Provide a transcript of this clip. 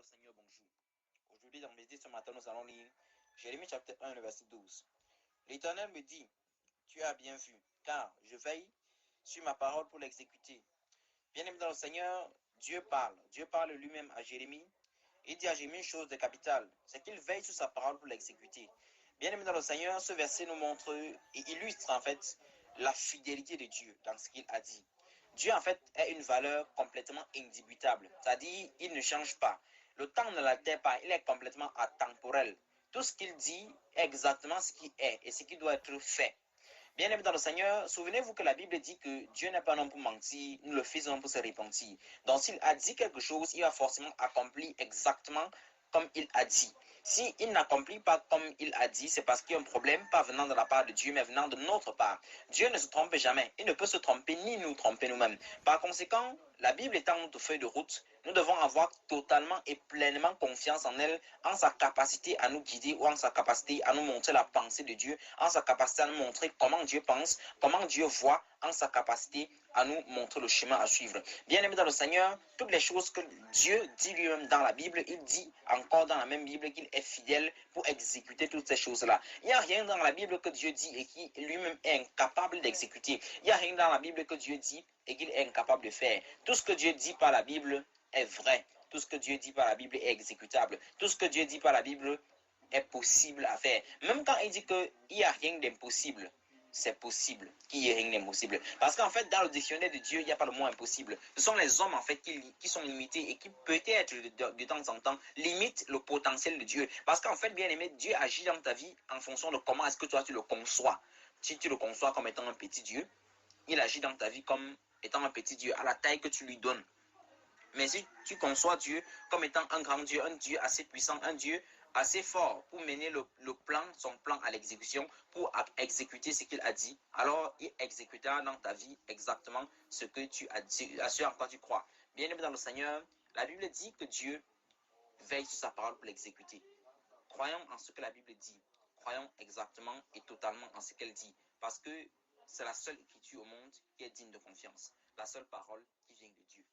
Seigneur, bonjour. Aujourd'hui, dans Méditer ce matin, nous allons lire Jérémie chapitre 1, le verset 12. L'Éternel me dit, tu as bien vu, car je veille sur ma parole pour l'exécuter. Bien-aimé dans le Seigneur, Dieu parle lui-même à Jérémie. Il dit à Jérémie une chose de capitale, c'est qu'il veille sur sa parole pour l'exécuter. Bien-aimé dans le Seigneur, ce verset nous montre et illustre en fait la fidélité de Dieu dans ce qu'il a dit. Dieu en fait est une valeur complètement indubitable, c'est-à-dire il ne change pas. Le temps ne l'altère pas, il est complètement atemporel. Tout ce qu'il dit est exactement ce qui est et ce qui doit être fait. Bien-aimés dans le Seigneur, souvenez-vous que la Bible dit que Dieu n'est pas un homme pour mentir, ni le Fils d'un homme pour se repentir. Donc s'il a dit quelque chose, il va forcément accomplir exactement comme il a dit. S'il n'accomplit pas comme il a dit, c'est parce qu'il y a un problème, pas venant de la part de Dieu, mais venant de notre part. Dieu ne se trompe jamais. Il ne peut se tromper ni nous tromper nous-mêmes. Par conséquent, la Bible étant notre feuille de route, nous devons avoir totalement et pleinement confiance en elle, en sa capacité à nous guider ou en sa capacité à nous montrer la pensée de Dieu, en sa capacité à nous montrer comment Dieu pense, comment Dieu voit, en sa capacité à nous montrer le chemin à suivre. Bien-aimé dans le Seigneur, toutes les choses que Dieu dit lui-même dans la Bible, il dit encore dans la même Bible qu'il est fidèle pour exécuter toutes ces choses-là. Il n'y a rien dans la Bible que Dieu dit et qui lui-même est incapable d'exécuter. Il n'y a rien dans la Bible que Dieu dit et qu'il est incapable de faire. Tout ce que Dieu dit par la Bible est vrai. Tout ce que Dieu dit par la Bible est exécutable. Tout ce que Dieu dit par la Bible est possible à faire. Même quand il dit qu'il n'y a rien d'impossible, c'est possible qu'il n'y ait rien d'impossible. Parce qu'en fait, dans le dictionnaire de Dieu, il n'y a pas le mot impossible. Ce sont les hommes, en fait, qui sont limités et qui, peut-être, de temps en temps, limitent le potentiel de Dieu. Parce qu'en fait, bien aimé, Dieu agit dans ta vie en fonction de comment est-ce que toi, tu le conçois. Si tu le conçois comme étant un petit Dieu, il agit dans ta vie comme étant un petit Dieu, à la taille que tu lui donnes. Mais si tu conçois Dieu comme étant un grand Dieu, un Dieu assez puissant, un Dieu assez fort pour mener son plan à l'exécution, pour exécuter ce qu'il a dit, alors il exécutera dans ta vie exactement ce que tu as dit, ce en quoi tu crois. Bien aimé dans le Seigneur, la Bible dit que Dieu veille sur sa parole pour l'exécuter. Croyons en ce que la Bible dit. Croyons exactement et totalement en ce qu'elle dit. Parce que c'est la seule écriture au monde qui est digne de confiance. La seule parole qui vient de Dieu.